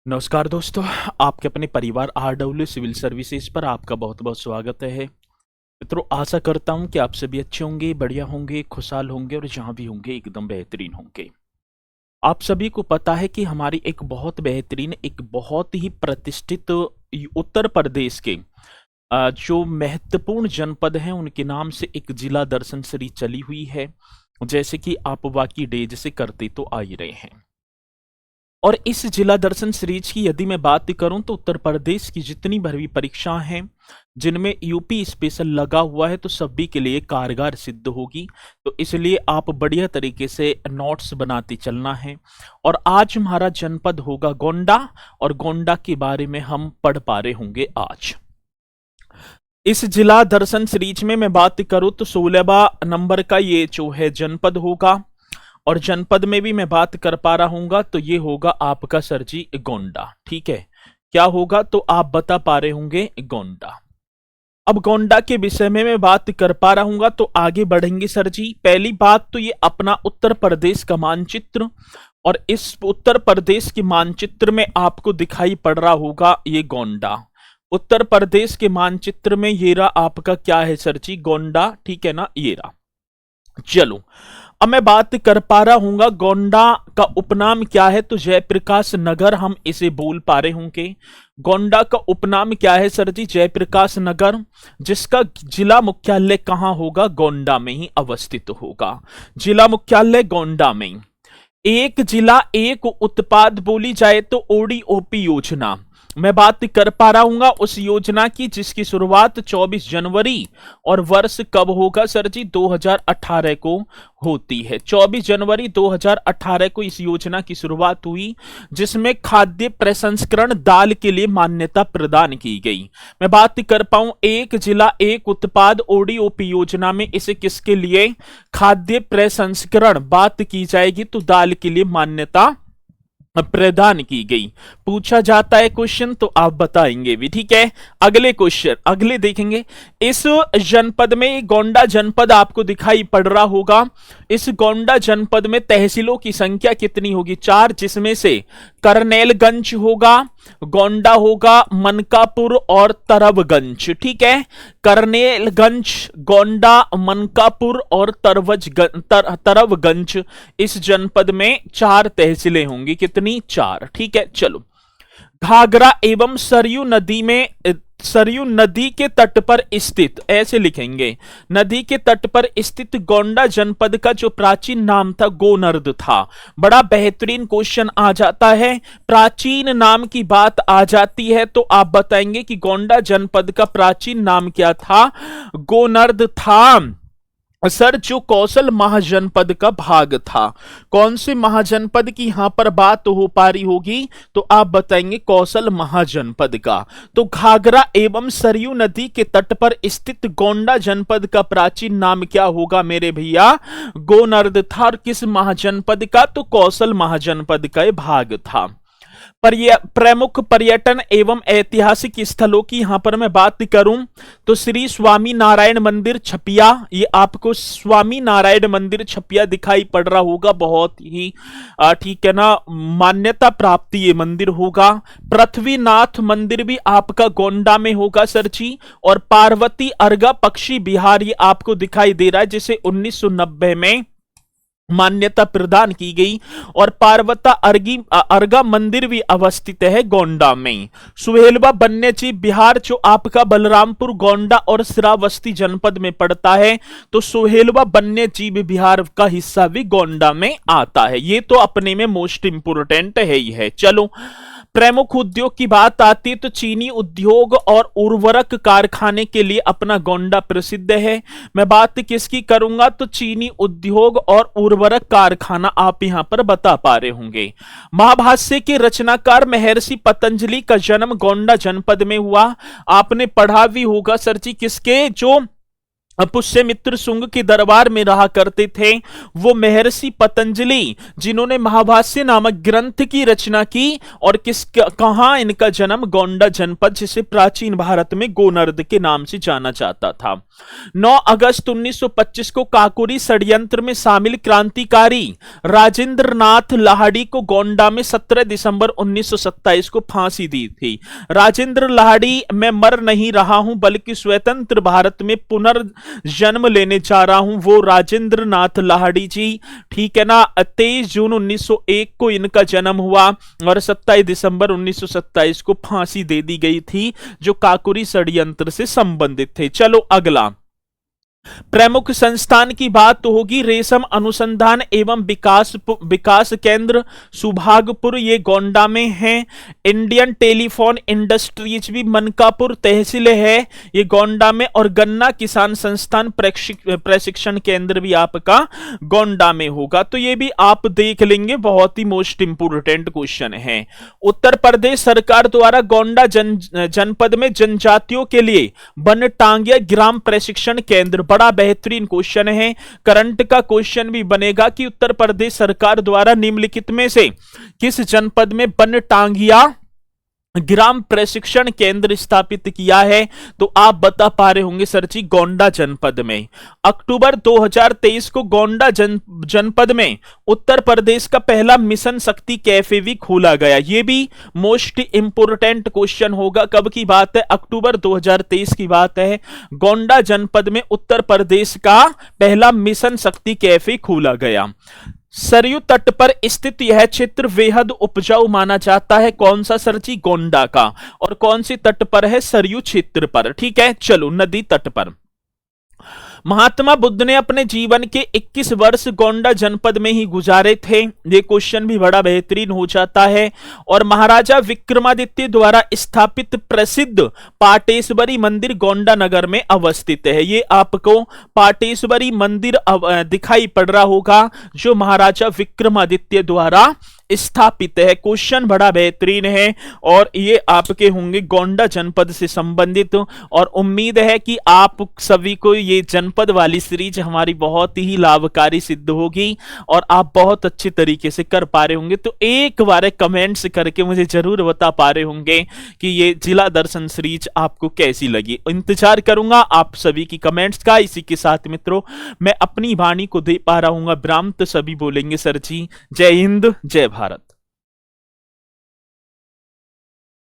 नमस्कार दोस्तों, आपके अपने परिवार आरडब्ल्यू सिविल सर्विसेज पर आपका बहुत बहुत स्वागत है। मित्रों, आशा करता हूं कि आप सभी अच्छे होंगे, बढ़िया होंगे, खुशहाल होंगे और जहां भी होंगे एकदम बेहतरीन होंगे। आप सभी को पता है कि हमारी एक बहुत बेहतरीन, एक बहुत ही प्रतिष्ठित उत्तर प्रदेश के जो महत्वपूर्ण जनपद हैं उनके नाम से एक जिला दर्शन सीरीज चली हुई है, जैसे कि आप बाकी डेज से करते तो आ ही रहे हैं। और इस जिला दर्शन सीरीज की यदि मैं बात करूं तो उत्तर प्रदेश की जितनी भरी परीक्षाएं हैं जिनमें यूपी स्पेशल लगा हुआ है तो सभी के लिए कारगर सिद्ध होगी। तो इसलिए आप बढ़िया तरीके से नोट्स बनाते चलना है। और आज हमारा जनपद होगा गोंडा, और गोंडा के बारे में हम पढ़ पा रहे होंगे आज। इस जिला दर्शन सीरीज में मैं बात करूं तो 16वां नंबर का ये जो है जनपद होगा, और जनपद में भी मैं बात कर पा रहा हूंगा तो ये होगा आपका सर जी गोंडा। ठीक है, क्या होगा तो आप बता पा रहे होंगे गोंडा। अब गोंडा के विषय में मैं बात कर पा रहा हूंगा तो आगे बढ़ेंगे सर जी। पहली बात तो ये अपना उत्तर प्रदेश का मानचित्र, और इस उत्तर प्रदेश के मानचित्र में आपको दिखाई पड़ रहा होगा ये गोंडा। उत्तर प्रदेश के मानचित्र में ये रहा आपका क्या है सर जी, गोंडा। ठीक है ना, ये रहा। चलो, अब मैं बात कर पा रहा हूंगा गोंडा का उपनाम क्या है तो जयप्रकाश नगर हम इसे बोल पा रहे होंगे। गोंडा का उपनाम क्या है सर जी, जयप्रकाश नगर, जिसका जिला मुख्यालय कहां होगा, गोंडा में ही अवस्थित होगा। जिला मुख्यालय गोंडा में। एक जिला एक उत्पाद बोली जाए तो ओडीओपी योजना मैं बात कर पा रहा हूंगा उस योजना की जिसकी शुरुआत 24 जनवरी और वर्ष कब होगा सर जी, 2018 को होती है। 24 जनवरी 2018 को इस योजना की शुरुआत हुई, जिसमें खाद्य प्रसंस्करण दाल के लिए मान्यता प्रदान की गई। मैं बात कर पाऊं एक जिला एक उत्पाद ओडीओपी योजना में इसे किसके लिए, खाद्य प्रसंस्करण बात की जाएगी तो दाल के लिए मान्यता प्रदान की गई। पूछा जाता है क्वेश्चन तो आप बताएंगे भी। ठीक है, अगले क्वेश्चन अगले देखेंगे। इस जनपद में गोंडा जनपद आपको दिखाई पड़ रहा होगा। इस गोंडा जनपद में तहसीलों की संख्या कितनी होगी, 4, जिसमें से करनेलगंज होगा, गोंडा होगा, मनकापुर और तरवगंज। ठीक है, करनेलगंज, गोंडा, मनकापुर और तरवगंज इस जनपद में 4 तहसीलें होंगी। कितनी, 4। ठीक है, चलो। घाघरा एवं सरयू नदी के तट पर स्थित, ऐसे लिखेंगे, नदी के तट पर स्थित गोंडा जनपद का जो प्राचीन नाम था गोनर्द था। बड़ा बेहतरीन क्वेश्चन आ जाता है, प्राचीन नाम की बात आ जाती है तो आप बताएंगे कि गोंडा जनपद का प्राचीन नाम क्या था, गोनर्द था। सर, जो कौशल महाजनपद का भाग था, कौन से महाजनपद की यहां पर बात हो पा रही होगी तो आप बताएंगे कौशल महाजनपद का। तो घाघरा एवं सरयू नदी के तट पर स्थित गोंडा जनपद का प्राचीन नाम क्या होगा मेरे भैया, गोनर्द था। और किस महाजनपद का, तो कौशल महाजनपद का भाग था। प्रमुख पर्यटन एवं ऐतिहासिक स्थलों की यहां पर मैं बात करूं तो श्री स्वामी नारायण मंदिर छपिया, ये आपको स्वामी नारायण मंदिर छपिया दिखाई पड़ रहा होगा, बहुत ही ठीक है ना, मान्यता प्राप्त ये मंदिर होगा। पृथ्वीनाथ मंदिर भी आपका गोंडा में होगा सर जी। और पार्वती अर्गा पक्षी विहार ये आपको दिखाई दे रहा है, जिसे 1990 में मान्यता प्रदान की गई। और पार्वता अर्गा मंदिर भी अवस्थित है गोंडा में। सुहेलवा वन्यजीव विहार जो आपका बलरामपुर, गोंडा और श्रावस्ती जनपद में पड़ता है, तो सुहेलवा वन्यजीव विहार का हिस्सा भी गोंडा में आता है। ये तो अपने में मोस्ट इंपोर्टेंट है ही है। चलो, प्रमुख उद्योग की बात आती है तो चीनी उद्योग और उर्वरक कारखाने के लिए अपना गोंडा प्रसिद्ध है। मैं बात किसकी करूंगा तो चीनी उद्योग और उर्वरक कारखाना आप यहां पर बता पा रहे होंगे। महाभाष्य के रचनाकार महर्षि पतंजलि का जन्म गोंडा जनपद में हुआ। आपने पढ़ा भी होगा सर जी, किसके, जो पुष्यमित्र शुंग के दरबार में रहा करते थे। वो महर्षि पतंजलि जिन्होंने महाभाष्य नामक ग्रंथ की रचना की, और कहां इनका जन्म, गोंडा जनपद, जिसे प्राचीन भारत में गोनर्द के नाम से जाना जाता था। 9 अगस्त 1925 को काकोरी षड्यंत्र में शामिल क्रांतिकारी राजेंद्र नाथ लाहिड़ी को गोंडा में 17 दिसंबर 1927 को फांसी दी थी। राजेंद्र लाहिड़ी, मैं मर नहीं रहा हूं बल्कि स्वतंत्र भारत में पुनर्जन्म लेने जा रहा हूं, वो राजेंद्र नाथ लाहिड़ी जी, ठीक है ना। 23 जून 1901 को इनका जन्म हुआ और 27 दिसंबर 1927 को फांसी दे दी गई थी, जो काकोरी षड्यंत्र से संबंधित थे। चलो अगला, प्रमुख संस्थान की बात तो होगी, रेशम अनुसंधान एवं विकास केंद्र सुभागपुर, ये गोंडा में है। इंडियन टेलीफोन इंडस्ट्रीज भी मनकापुर तहसील है, ये गोंडा में। और गन्ना किसान संस्थान प्रशिक्षण केंद्र भी आपका गोंडा में होगा। तो ये भी आप देख लेंगे, बहुत ही मोस्ट इंपोर्टेंट क्वेश्चन है। उत्तर प्रदेश सरकार द्वारा गोंडा जनपद में जनजातियों के लिए बनटांगिया ग्राम प्रशिक्षण केंद्र, बड़ा बेहतरीन क्वेश्चन है, करंट का क्वेश्चन भी बनेगा कि उत्तर प्रदेश सरकार द्वारा निम्नलिखित में से किस जनपद में बनटांगिया ग्राम प्रशिक्षण केंद्र स्थापित किया है। तो आप बता पा रहे होंगे सर जी, गोंडा जनपद में। अक्टूबर 2023 को गोंडा जनपद में उत्तर प्रदेश का पहला मिशन शक्ति कैफे भी खोला गया। ये भी मोस्ट इंपोर्टेंट क्वेश्चन होगा। कब की बात है? अक्टूबर 2023 की बात है। गोंडा जनपद में उत्तर प्रदेश का पहला मिशन शक्ति कैफे खोला गया। सरयू तट पर स्थित यह क्षेत्र बेहद उपजाऊ माना जाता है। कौन सा सर जी? गोंडा का। और कौन सी तट पर है? सरयू क्षेत्र पर, ठीक है। चलो, नदी तट पर। महात्मा बुद्ध ने अपने जीवन के 21 वर्ष गोंडा जनपद में ही गुजारे थे। ये क्वेश्चन भी बड़ा बेहतरीन हो जाता है। और महाराजा विक्रमादित्य द्वारा स्थापित प्रसिद्ध पाटेश्वरी मंदिर गोंडा नगर में अवस्थित है। ये आपको पाटेश्वरी मंदिर दिखाई पड़ रहा होगा, जो महाराजा विक्रमादित्य द्वारा स्थापित है। क्वेश्चन बड़ा बेहतरीन है और ये आपके होंगे गोंडा जनपद से संबंधित। और उम्मीद है कि आप सभी को ये जनपद वाली सीरीज हमारी बहुत ही लाभकारी सिद्ध होगी और आप बहुत अच्छे तरीके से कर पा रहे होंगे। तो एक बार कमेंट्स करके मुझे जरूर बता पा रहे होंगे कि ये जिला दर्शन सीरीज आपको कैसी लगी। इंतजार करूंगा आप सभी की कमेंट्स का। इसी के साथ मित्रों, मैं अपनी वाणी को दे पा रहा हूं विराम। तो सभी बोलेंगे सर जी, जय हिंद, जय भारत।